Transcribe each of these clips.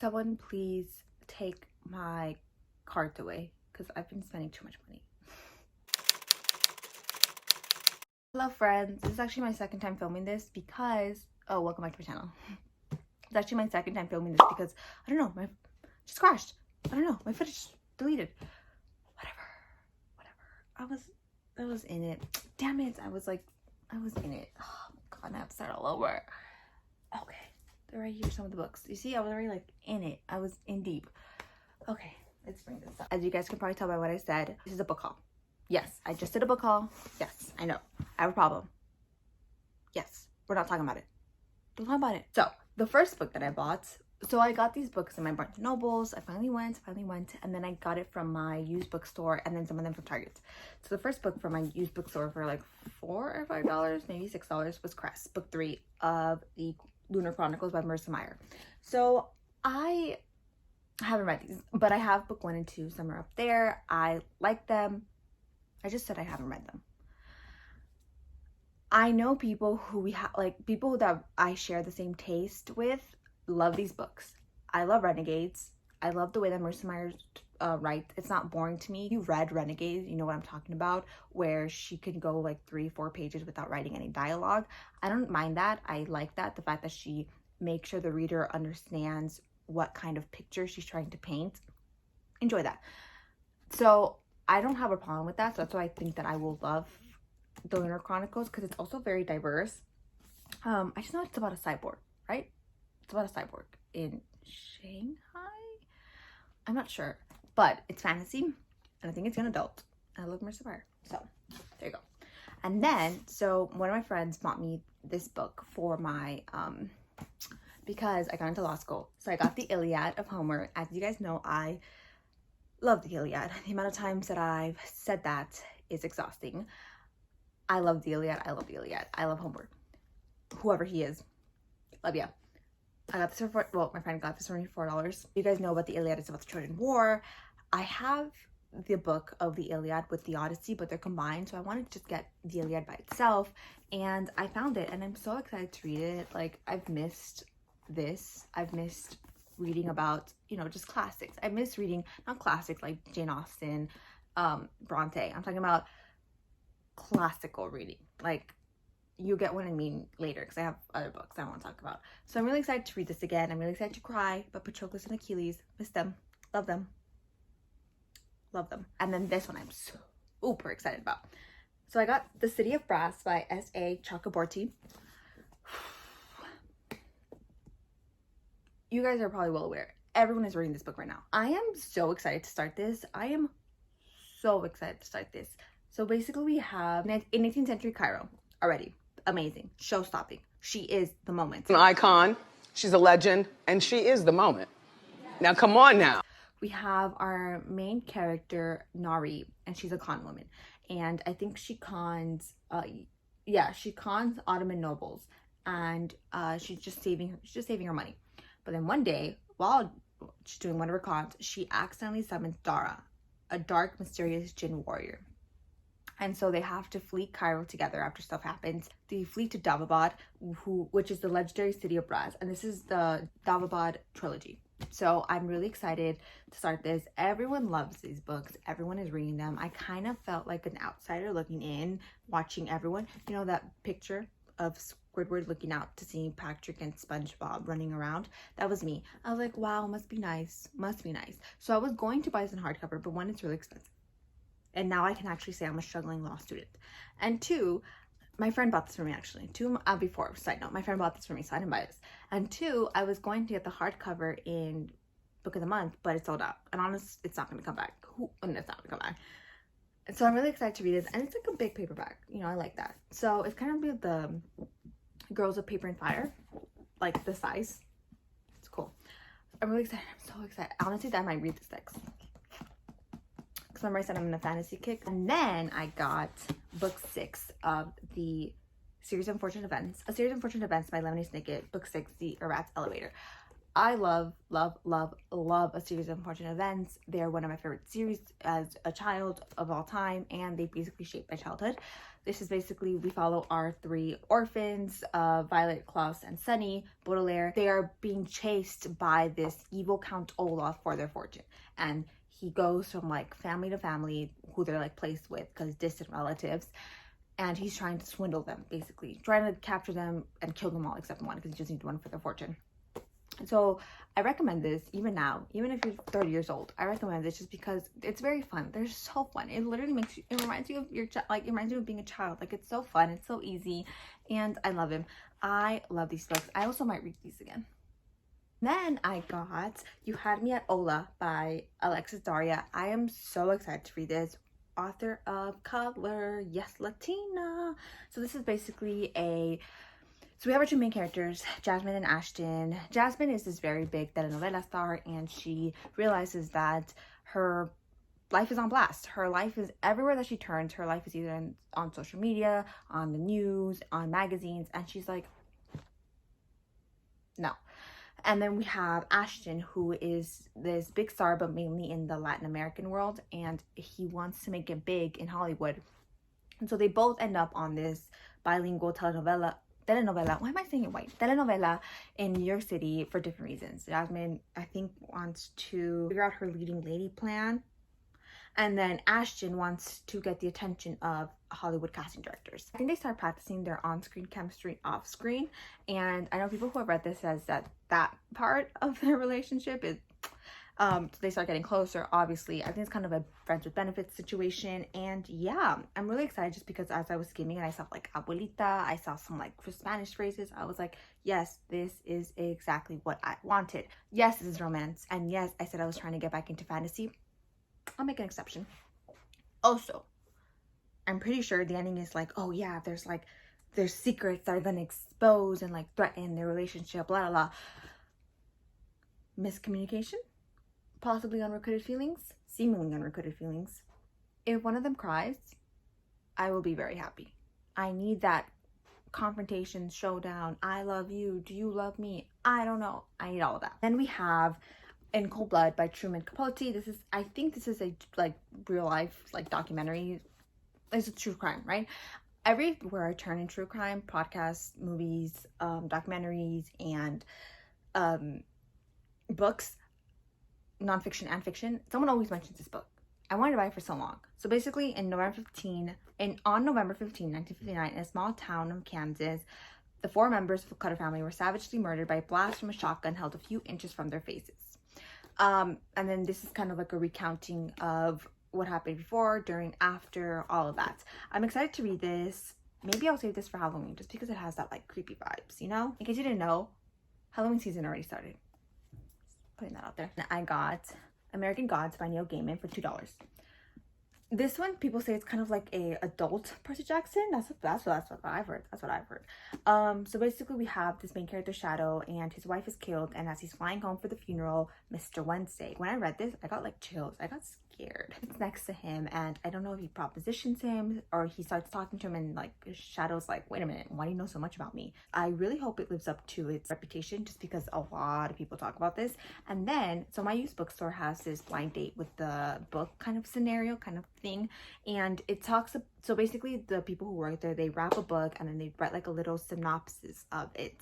Someone please take my cards away because I've been spending too much money. Hello friends, this is actually my second time filming this because, oh, welcome back to my channel. It's actually my second time filming this because, I don't know, my just crashed. I don't know, my footage deleted. Whatever. I was in it. Damn it, I was in it. Oh my god, I have to start all over. Okay, they're right here, some of the books. You see, I was already like in it. I was in deep. Okay, let's bring this up. As you guys can probably tell by what I said, this is a book haul. Yes, I just did a book haul. Yes, I know. I have a problem. Yes, we're not talking about it. Don't talk about it. So, the first book that I bought, so I got these books in my Barnes & Nobles. I finally went, and then I got it from my used bookstore, and then some of them from Target. So the first book from my used bookstore for like $4 or $5, maybe $6 was Crest, book 3 of the Lunar Chronicles by Marissa Meyer. So I haven't read these, but I have book 1 and 2 somewhere up there. I like them. I just said I haven't read them. I know people who people that I share the same taste with love these books. I love Renegades. I love the way that Marissa Meyer writes. It's not boring to me. If you read Renegades, you know what I'm talking about, where she can go like 3-4 pages without writing any dialogue. I don't mind that. I like that. The fact that she makes sure the reader understands what kind of picture she's trying to paint. Enjoy that. So I don't have a problem with that. So that's why I think that I will love the Lunar Chronicles, because it's also very diverse. I just know it's about a cyborg, right? It's about a cyborg in Shanghai? I'm not sure, but it's fantasy, and I think it's young adult. I love Marissa Meyer, so there you go. And then, so one of my friends bought me this book for my, because I got into law school. So I got the Iliad of Homer. As you guys know, I love the Iliad. The amount of times that I've said that is exhausting. I love the Iliad. I love the Iliad. I love Homer. Whoever he is. Love ya. I got this for, well, my friend got this for me for $4. You guys know about the Iliad. It's about the Trojan War. I have the book of the Iliad with the Odyssey, but they're combined. So I wanted to just get the Iliad by itself. And I found it. And I'm so excited to read it. Like, I've missed this. I've missed reading about, you know, just classics. I miss reading, not classics like Jane Austen, Bronte. I'm talking about classical reading. Like, you'll get what I mean later because I have other books I want to talk about. So I'm really excited to read this again. I'm really excited to cry about Patroclus and Achilles. Miss them. Love them. Love them. And then this one I'm super excited about. So I got The City of Brass by S.A. Chakraborty. You guys are probably well aware. Everyone is reading this book right now. I am so excited to start this. I am so excited to start this. So basically we have in 18th century Cairo already. Amazing. Show-stopping. She is the moment. An icon. She's a legend. And she is the moment. Now, come on now. We have our main character, Nari, and she's a con woman. And I think she cons, she cons Ottoman nobles. And she's just saving her money. But then one day, while she's doing one of her cons, she accidentally summons Dara, a dark, mysterious jinn warrior. And so they have to flee Cairo together after stuff happens. They flee to Davabad, which is the legendary city of brass. And this is the Davabad trilogy. So I'm really excited to start this. Everyone loves these books. Everyone is reading them. I kind of felt like an outsider looking in, watching everyone. You know that picture of Squidward looking out to see Patrick and SpongeBob running around? That was me. I was like, wow, must be nice. Must be nice. So I was going to buy this in hardcover, but one, it's really expensive. And now I can actually say I'm a struggling law student. And 2, my friend bought this for me actually. 2, before, side note, my friend bought this for me, so I didn't buy this. And 2, I was going to get the hardcover in Book of the Month, but it's sold out. And honestly, it's not going to come back. And it's not going to come back. And so I'm really excited to read this. And it's like a big paperback. You know, I like that. So it's kind of like the Girls of Paper and Fire. Like the size. It's cool. I'm really excited. I'm so excited. Honestly, I might read this next. Remember I said I'm in a fantasy kick. And then I got book 6 of the Series of Unfortunate Events. A Series of Unfortunate Events by Lemony Snicket. Book 6, The Rat's Elevator. I love, love, love, love A Series of Unfortunate Events. They're one of my favorite series as a child of all time. And they basically shaped my childhood. This is basically, we follow our three orphans, Violet, Klaus, and Sunny Baudelaire. They are being chased by this evil Count Olaf for their fortune. And he goes from like family to family who they're like placed with because distant relatives. And he's trying to swindle them, basically. Trying to capture them and kill them all except one because he just needs one for their fortune. So I recommend this even now, even if you're 30 years old. I recommend this just because it's very fun. They're so fun. It literally makes you, it reminds you of your like, it reminds you of being a child. Like, it's so fun, it's so easy, and I love him. I love these books. I also might read these again. Then I got You Had Me at Ola by Alexis Daria. I am so excited to read this. Author of Color, yes, Latina. So this is basically so we have our two main characters, Jasmine and Ashton. Jasmine is this very big telenovela star, and she realizes that her life is on blast. Her life is everywhere that she turns. Her life is either on social media, on the news, on magazines, and she's like, no. And then we have Ashton, who is this big star, but mainly in the Latin American world, and he wants to make it big in Hollywood. And so they both end up on this bilingual telenovela, why am I saying it white? Telenovela in New York City for different reasons. Jasmine, I think, wants to figure out her leading lady plan. And then Ashton wants to get the attention of Hollywood casting directors. I think they start practicing their on-screen chemistry off-screen. And I know people who have read this says that that part of their relationship is, so they start getting closer, obviously. I think it's kind of a friends with benefits situation. And yeah, I'm really excited just because as I was skimming and I saw like abuelita, I saw some like Spanish phrases. I was like, yes, this is exactly what I wanted. Yes, this is romance. And yes, I said I was trying to get back into fantasy. I'll make an exception. Also, I'm pretty sure the ending is like, oh yeah, there's secrets that are gonna expose and like threaten their relationship, blah, blah, blah. Miscommunication? Possibly unrequited feelings? Seemingly unrequited feelings. If one of them cries, I will be very happy. I need that confrontation, showdown, I love you, do you love me? I don't know. I need all of that. Then we have In Cold Blood by Truman Capote. I think this is a like real life like documentary. It's a true crime, right? Everywhere I turn in true crime, podcasts, movies, documentaries, and books, nonfiction and fiction, someone always mentions this book. I wanted to buy it for so long. So basically on November 15, 1959, in a small town of Kansas, the 4 members of the Cutter family were savagely murdered by a blast from a shotgun held a few inches from their faces. And then this is kind of like a recounting of what happened before, during, after, all of that. I'm excited to read this. Maybe I'll save this for Halloween just because it has that like creepy vibes, you know? In case you didn't know, Halloween season already started. Just putting that out there. And I got American Gods by Neil Gaiman for $2. This one, people say it's kind of like a adult Percy Jackson. That's what I've heard. That's what I've heard. So basically we have this main character, Shadow, and his wife is killed, and as he's flying home for the funeral, Mr. Wednesday. When I read this, I got like chills. I got scared. It's next to him, and I don't know if he propositions him or he starts talking to him, and like Shadow's like, wait a minute, why do you know so much about me? I really hope it lives up to its reputation just because a lot of people talk about this. And then, so my used bookstore has this blind date with the book kind of scenario, kind of thing, and it talks, so basically the people who work there, they wrap a book and then they write like a little synopsis of it.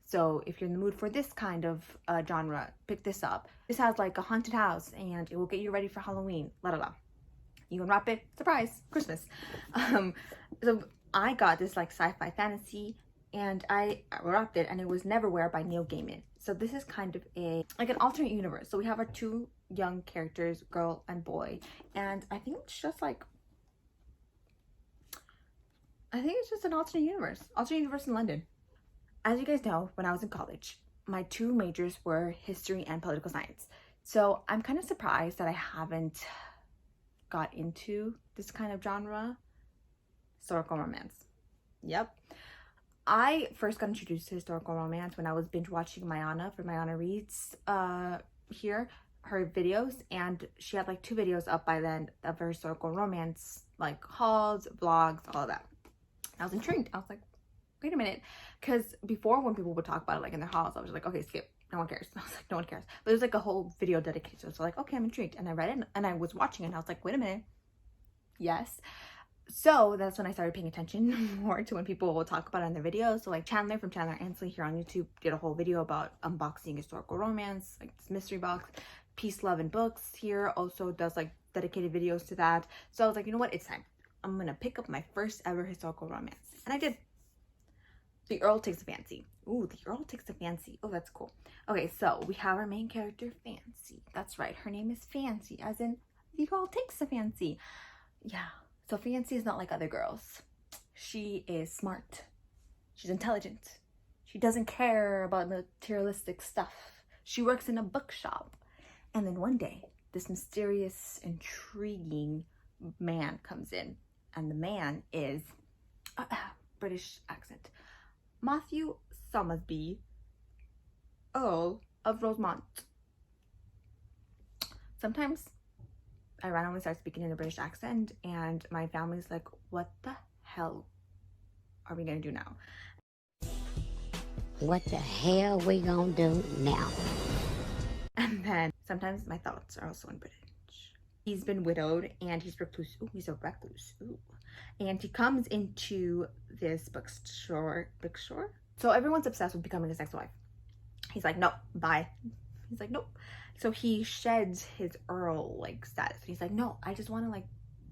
So if you're in the mood for this kind of genre, pick this up. This has like a haunted house and it will get you ready for Halloween, la la la. You can wrap it, surprise, Christmas. So I got this like sci-fi fantasy, and I wrapped it, and it was Neverwhere by Neil Gaiman. So this is kind of like an alternate universe. So we have our 2 young characters, girl and boy, and I think it's just like, an alternate universe in London. As you guys know, when I was in college, my 2 majors were history and political science. So I'm kind of surprised that I haven't got into this kind of genre, historical romance. Yep. I first got introduced to historical romance when I was binge watching Mayana for Mayana Reads here, her videos, and she had like 2 videos up by then of her historical romance, like hauls, vlogs, all of that. I was intrigued. I was like, wait a minute, because before when people would talk about it like in their hauls, I was like, okay, skip, no one cares. I was like, no one cares. But there's like a whole video dedicated, so like, okay, I'm intrigued, and I read it and I was watching it and I was like, wait a minute, yes. So that's when I started paying attention more to when people will talk about it in their videos. So like Chandler from Chandler Ansley here on YouTube did a whole video about unboxing historical romance, like this mystery box. Peace, Love, and Books here also does like dedicated videos to that. So I was like, you know what, it's time. I'm gonna pick up my first ever historical romance. And I did. The Earl Takes a Fancy. Ooh, The Earl Takes a Fancy. Oh, that's cool. Okay, so we have our main character, Fancy. That's right, her name is Fancy, as in the Earl Takes a Fancy. Yeah, so Fancy is not like other girls. She is smart. She's intelligent. She doesn't care about materialistic stuff. She works in a bookshop. And then one day, this mysterious, intriguing man comes in. And the man is, British accent, Matthew Somersby, Earl of Rosemont. Sometimes I randomly start speaking in a British accent and my family's like, what the hell are we gonna do now? What the hell we gonna do now? And then sometimes my thoughts are also in British. He's been widowed and he's recluse. Ooh, he's a recluse. Ooh. And he comes into this bookstore. So everyone's obsessed with becoming his next wife. He's like, nope, bye. He's like, nope. So he sheds his Earl like status. And he's like, no, I just want to like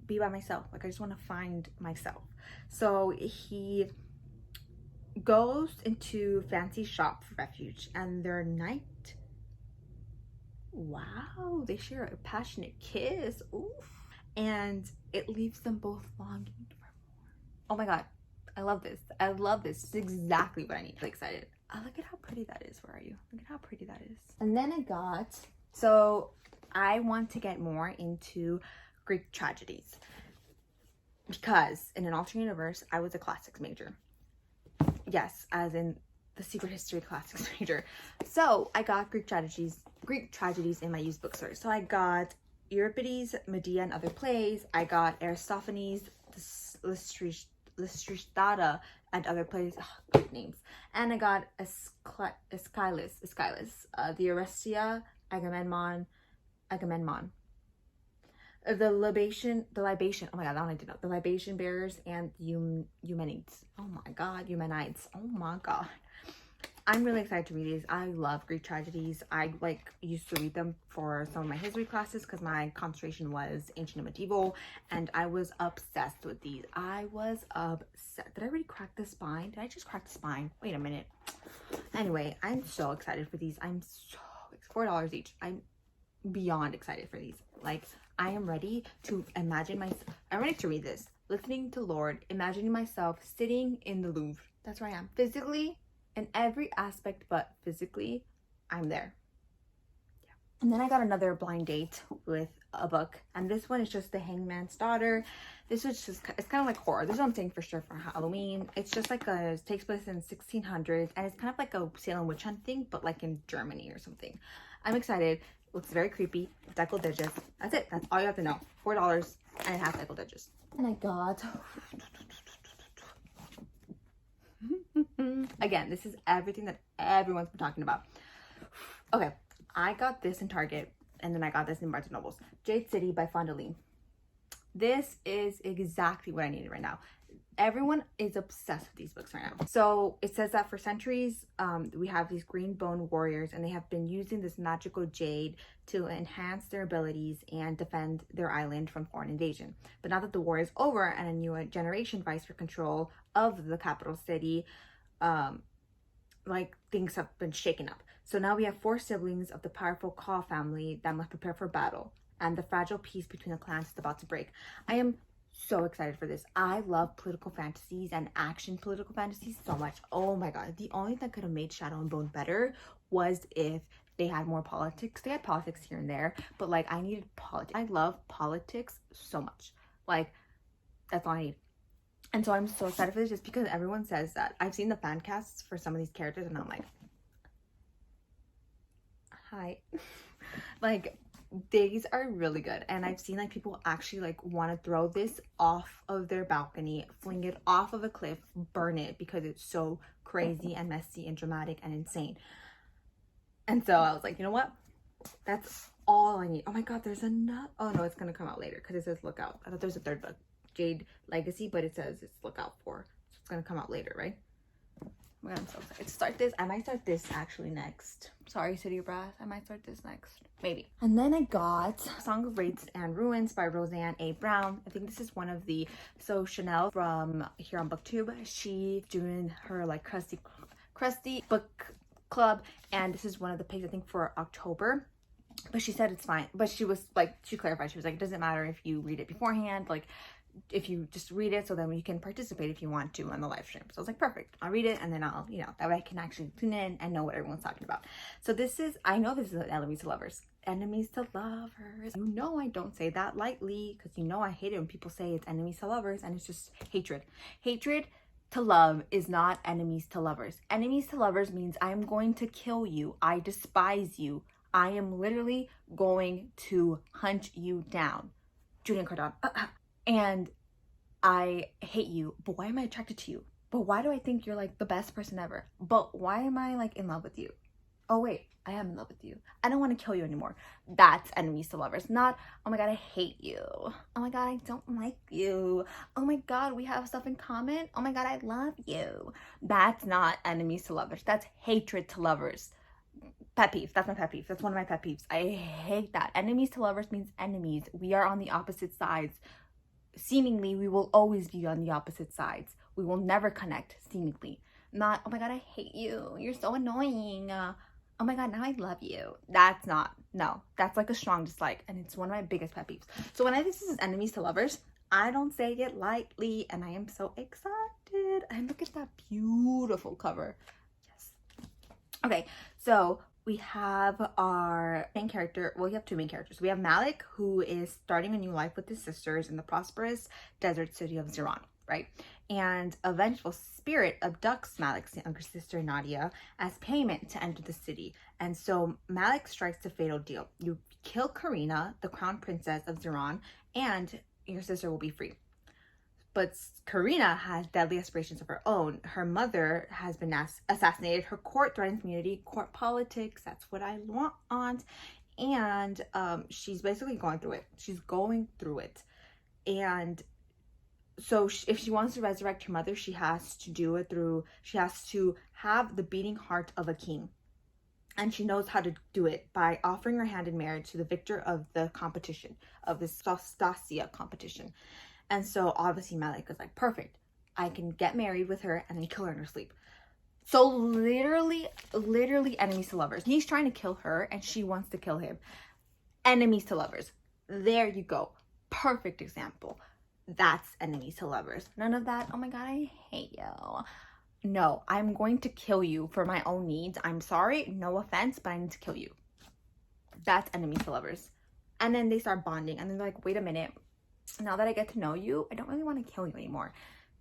be by myself. Like I just want to find myself. So he goes into Fancy's shop for refuge, and their night, wow, they share a passionate kiss. Oof. And it leaves them both longing for more. Oh my god, I love this. I love this. It's exactly what I need. I'm excited. Oh, look at how pretty that is. Where are you? Look at how pretty that is. And then I want to get more into Greek tragedies, because in an alternate universe, I was a classics major. Yes, as in the secret history classics major. So I got Greek tragedies in my used bookstore. So I got Euripides, Medea, and other plays. I got Aristophanes, Lysistrata, and other plays. Oh, good names. And I got Aeschylus, the Orestia, Agamemnon. The libation. Oh my god, that one I didn't know. The libation bearers and Eumenides. Oh my god, Eumenides. Oh my god. I'm really excited to read these. I love Greek tragedies. I like used to read them for some of my history classes because my concentration was ancient and medieval, and I was obsessed with these. I was obsessed. Did I already crack the spine? Did I just crack the spine? Wait a minute. Anyway, I'm so excited for these. It's $4 each. I'm beyond excited for these. Like, I am ready to imagine myself. I'm ready to read this. Listening to Lord, imagining myself sitting in the Louvre. That's where I am. Physically, in every aspect, but physically, I'm there. Yeah. And then I got another blind date with a book. And this one is just The Hangman's Daughter. This was just, it's kind of like horror. This is what I'm saying for sure for Halloween. It's just like it takes place in 1600s. And it's kind of like a Salem witch hunt thing, but like in Germany or something. I'm excited. Looks very creepy. Deckle digits. That's it. That's all you have to know. $4 and it has deckle digits. And I got... Again, this is everything that everyone's been talking about. Okay, I got this in Target, and then I got this in Barnes & Noble's. Jade City by Fonda Lee. This is exactly what I needed right now. Everyone is obsessed with these books right now. So it says that for centuries, we have these green bone warriors, and they have been using this magical jade to enhance their abilities and defend their island from foreign invasion. But now that the war is over and a new generation vies for control of the capital city, like things have been shaken up. So now we have 4 siblings of the powerful Kaw family that must prepare for battle, and the fragile peace between the clans is about to break. I am so excited for this. I love political fantasies and action political fantasies so much. Oh my god. The only thing that could have made Shadow and Bone better was if they had more politics. They had politics here and there, but like I needed politics. I love politics so much. Like that's all I need. And so I'm so excited for this just because everyone says that. I've seen the fan casts for some of these characters and I'm like, hi. Like, these are really good. And I've seen like people actually like want to throw this off of their balcony, fling it off of a cliff, burn it because it's so crazy and messy and dramatic and insane. And so I was like, you know what? That's all I need. Oh my god, there's another. Oh no, it's gonna come out later because it says look out. I thought there was a third book. Jade Legacy, but it says it's look out for. So it's gonna come out later, right? Oh my God, I'm so excited to start this. I might start this actually next. Sorry, City of Brass. I might start this next. Maybe. And then I got Song of Wraiths and Ruins by Roseanne A. Brown. I think this is one of the... So Chanel from here on BookTube, she doing her like crusty book club. And this is one of the picks, I think, for October. But she said it's fine. But she was like, she clarified. She was like, it doesn't matter if you read it beforehand. Like, if you just read it, so then you can participate if you want to on the live stream. So I was like, perfect, I'll read it, and then I'll, you know, that way I can actually tune in and know what everyone's talking about. So this is, I know this is enemies to lovers. Enemies to lovers. You know I don't say that lightly, because you know I hate it when people say it's enemies to lovers, and it's just hatred. Hatred to love is not enemies to lovers. Enemies to lovers means I'm going to kill you. I despise you. I am literally going to hunt you down. Julian Cardone. And I hate you, but why am I attracted to you? But why do I think you're like the best person ever? But why am I like in love with you? Oh wait, I am in love with you. I don't want to kill you anymore. That's enemies to lovers. Not, oh my God, I hate you. Oh my God, I don't like you. Oh my God, we have stuff in common. Oh my God, I love you. That's not enemies to lovers. That's hatred to lovers. Pet peeve. That's my pet peeve. That's one of my pet peeves. I hate that. Enemies to lovers means enemies. We are on the opposite sides. Seemingly, we will always be on the opposite sides. We will never connect, seemingly. Not, oh my God, I hate you. You're so annoying. Oh my God, now I love you. That's not, no. That's like a strong dislike, and it's one of my biggest pet peeves. So when I think this is enemies to lovers, I don't say it lightly, and I am so excited. And look at that beautiful cover. Yes. Okay, so we have our main character. Well, we have two main characters. We have Malik, who is starting a new life with his sisters in the prosperous desert city of Ziran, right? And a vengeful spirit abducts Malik's younger sister, Nadia, as payment to enter the city. And so Malik strikes a fatal deal. You kill Karina, the crown princess of Ziran, and your sister will be free. But Karina has deadly aspirations of her own. Her mother has been assassinated. Her court threatens community, court politics. That's what I want. And she's basically going through it. She's going through it. And so if she wants to resurrect her mother, she has to do it through, she has to have the beating heart of a king. And she knows how to do it by offering her hand in marriage to the victor of the competition, of the Stasia competition. And so obviously Malik is like, perfect. I can get married with her and then kill her in her sleep. So literally enemies to lovers. He's trying to kill her and she wants to kill him. Enemies to lovers. There you go. Perfect example. That's enemies to lovers. None of that, oh my God, I hate you. No, I'm going to kill you for my own needs. I'm sorry, no offense, but I need to kill you. That's enemies to lovers. And then they start bonding and they're like, wait a minute. Now that I get to know you, I don't really want to kill you anymore.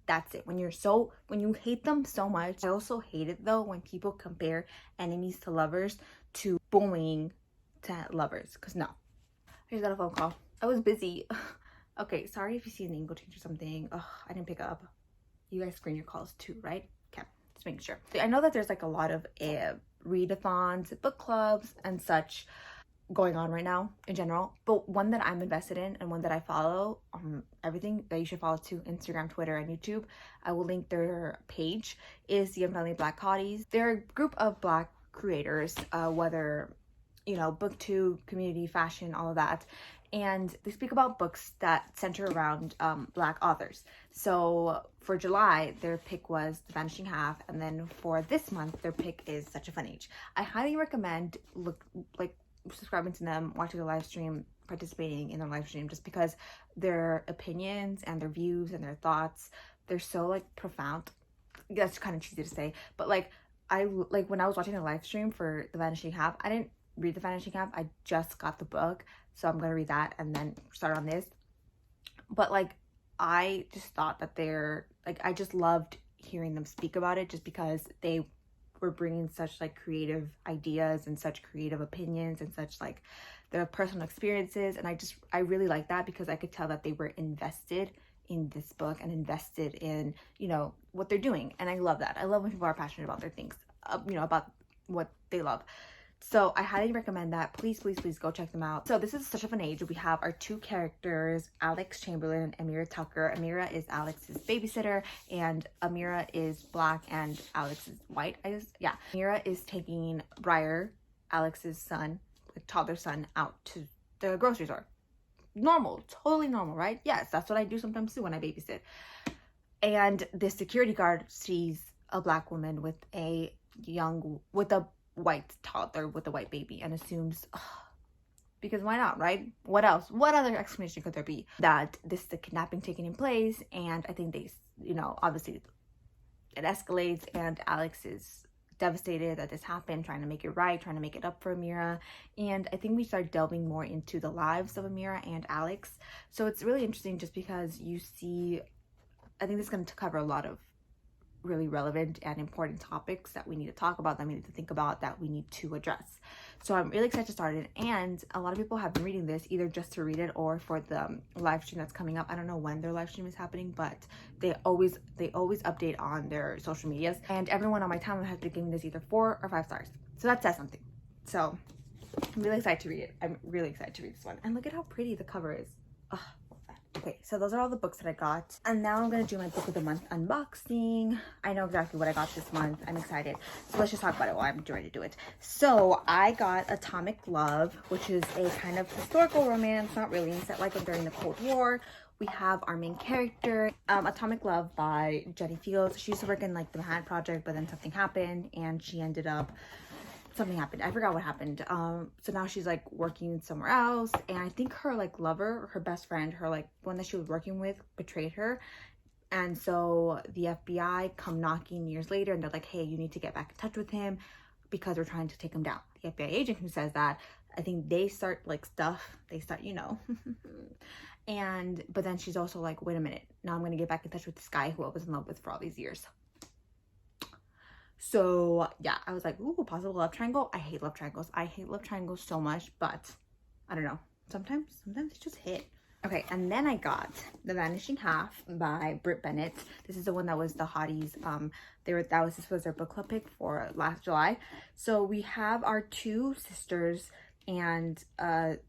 That's it. When you hate them so much. I also hate it though when people compare enemies to lovers to bullying to lovers. Because no. I just got a phone call. I was busy. Okay, sorry if you see an angle change or something. Ugh, I didn't pick up. You guys screen your calls too, right? Okay, just making sure. I know that there's like a lot of readathons, book clubs, and such going on right now in general, but one that I'm invested in and one that I follow everything that you should follow too, Instagram, Twitter, and YouTube, I will link their page, is the Unfriendly Black Hotties. They're a group of Black creators, whether, you know, booktube, community, fashion, all of that, and they speak about books that center around Black authors. So for July, their pick was The Vanishing Half, and then for this month, their pick is Such a Fun Age. I highly recommend subscribing to them, watching the live stream, participating in their live stream, just because their opinions and their views and their thoughts, they're so like profound. That's kind of cheesy to say, but like when I was watching the live stream for The Vanishing Half, I didn't read The Vanishing Half. I just got the book, so I'm gonna read that and then start on this. But like I just thought that they're like, I just loved hearing them speak about it, just because they were bringing such like creative ideas and such creative opinions and such like their personal experiences. And I really like that, because I could tell that they were invested in this book and invested in, you know, what they're doing. And I love that. I love when people are passionate about their things, you know, about what they love. So I highly recommend that. Please, please, please go check them out. So this is such a fun age. We have our two characters, Alex Chamberlain and Amira Tucker. Amira is Alex's babysitter, and Amira is black and Alex is white, I guess. Yeah. Amira is taking Briar, Alex's son, like toddler son, out to the grocery store. Normal, totally normal, right? Yes, that's what I do sometimes too when I babysit. And this security guard sees a black woman with a white toddler with a white baby and assumes, because why not, right? What else? What other explanation could there be? That this is the kidnapping taking place, and I think they, obviously it escalates, and Alex is devastated that this happened, trying to make it right, trying to make it up for Amira. And I think we start delving more into the lives of Amira and Alex. So it's really interesting just because you see, I think this is going to cover a lot of really relevant and important topics that we need to talk about, that we need to think about, that we need to address. So I'm really excited to start it, and a lot of people have been reading this either just to read it or for the live stream that's coming up. I don't know when their live stream is happening, but they always update on their social medias, and everyone on my timeline has been giving this either 4 or 5 stars. So that says something. So I'm really excited to read it. I'm really excited to read this one, and look at how pretty the cover is. Ugh. Okay, so those are all the books that I got, and now I'm gonna do my book of the month unboxing. I know exactly what I got this month. I'm excited. So let's just talk about it while I'm ready to do it. So I got Atomic Love, which is a kind of historical romance, not really, set like during the Cold War. We have our main character, Atomic Love by Jenny Fields. She used to work in like the Manhattan Project, but then something happened and she ended up, something happened. I forgot what happened. So now she's like working somewhere else, and I think her like lover, her best friend, her like one that she was working with, betrayed her. And so the FBI come knocking years later, and they're like, hey, you need to get back in touch with him because we're trying to take him down. The FBI agent who says that, I think they start like and but then she's also like, wait a minute, now I'm gonna get back in touch with this guy who I was in love with for all these years. So yeah, I was like, ooh, possible love triangle. I hate love triangles. I hate love triangles so much, but I don't know. Sometimes they just hit. Okay, and then I got The Vanishing Half by Britt Bennett. This is the one that was the hotties. This was their book club pick for last July. So we have our two sisters, and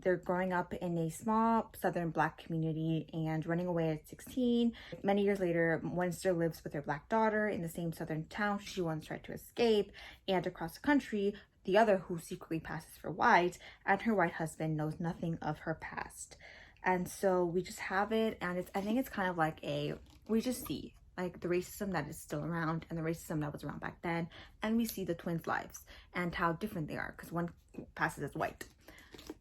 they're growing up in a small southern black community and running away at 16. Many years later, one sister lives with her black daughter in the same southern town she once tried to escape, and across the country, the other, who secretly passes for white, and her white husband knows nothing of her past. And so we just have it, and I think it's kind of like we just see like the racism that is still around and the racism that was around back then, and we see the twins' lives and how different they are because one passes as white.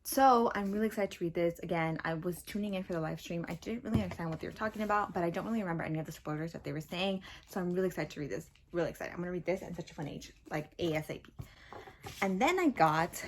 So I'm really excited to read this. Again, I was tuning in for the live stream. I didn't really understand what they were talking about, but I don't really remember any of the spoilers that they were saying, so I'm really excited to read this. Really excited. I'm gonna read this at such a fun age, like ASAP. And then I got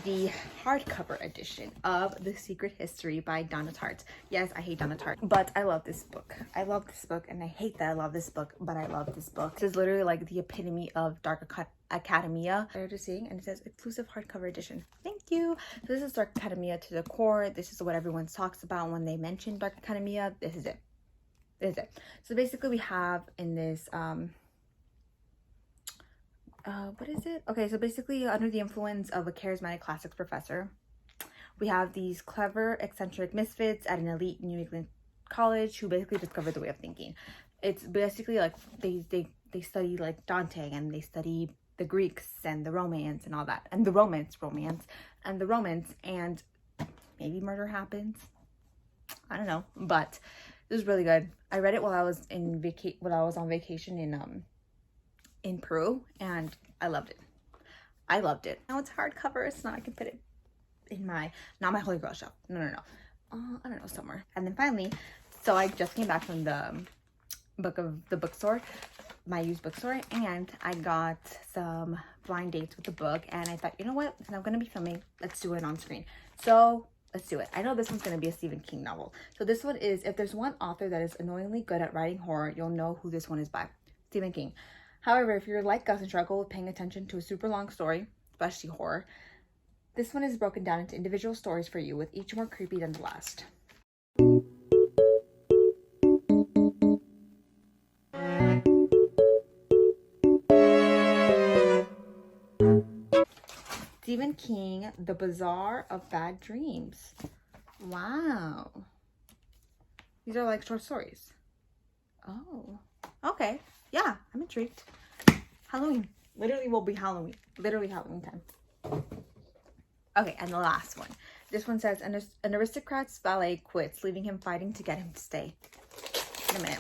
the hardcover edition of The Secret History by Donna Tartt. Yes, I hate Donna Tartt, but I love this book. I love this book, and I hate that I love this book, but I love this book. This is literally like the epitome of Dark Academia. They're just seeing, and it says exclusive hardcover edition. Thank you. So this is Dark Academia to the core. This is what everyone talks about when they mention Dark Academia. This is it. This is it. So basically we have in this, what is it? Okay, so basically under the influence of a charismatic classics professor, we have these clever, eccentric misfits at an elite New England college who basically discover the way of thinking. It's basically like they study like Dante, and they study the Greeks and the Romance and all that, and the romance, and maybe murder happens. I don't know, but this is really good. I read it while I was on vacation in Peru, and I loved it. Now it's hardcover, so now I can put it in not my Holy Grail shelf. No. I don't know, somewhere. And then finally, so I just came back from the bookstore, my used bookstore, and I got some blind dates with the book, and I thought, you know what, since I'm gonna be filming, let's do it on screen. So let's do it. I know this one's gonna be a Stephen King novel. So this one is, if there's one author that is annoyingly good at writing horror, you'll know who this one is by. Stephen King. However, if you're like us and struggle with paying attention to a super long story, especially horror, this one is broken down into individual stories for you, with each more creepy than the last. Stephen King, The Bazaar of Bad Dreams. Wow. These are like short stories. Oh, okay. Yeah, I'm intrigued. Halloween. Literally will be Halloween. Literally Halloween time. Okay, and the last one. This one says, an aristocrat's valet quits, leaving him fighting to get him to stay. Wait a minute.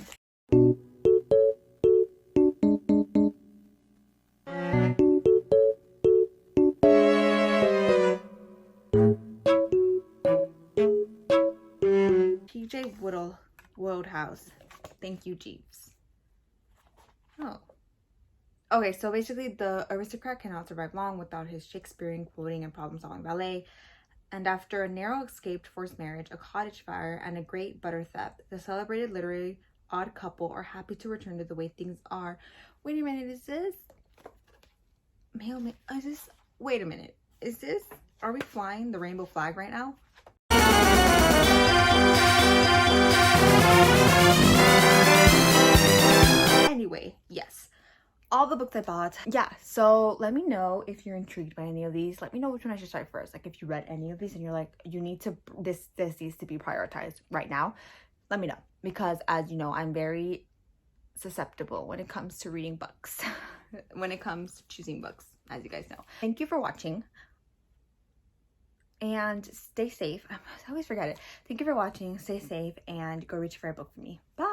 TJ Wodehouse. Thank you, Jeeves. Oh. Okay, so basically the aristocrat cannot survive long without his Shakespearean quoting and problem-solving ballet. And after a narrow escaped forced marriage, a cottage fire, and a great butter theft, the celebrated literary odd couple are happy to return to the way things are. Wait a minute, is this... Is this... Wait a minute. Is this... Are we flying the rainbow flag right now? Anyway, yes. All the books I bought. Yeah, so let me know if you're intrigued by any of these. Let me know which one I should start first. Like if you read any of these and you're like, you need to, this needs to be prioritized right now. Let me know, because as you know, I'm very susceptible when it comes to reading books, when it comes to choosing books, as you guys know. Thank you for watching. And stay safe. I always forget it. Thank you for watching. Stay safe and go reach for a book for me. Bye.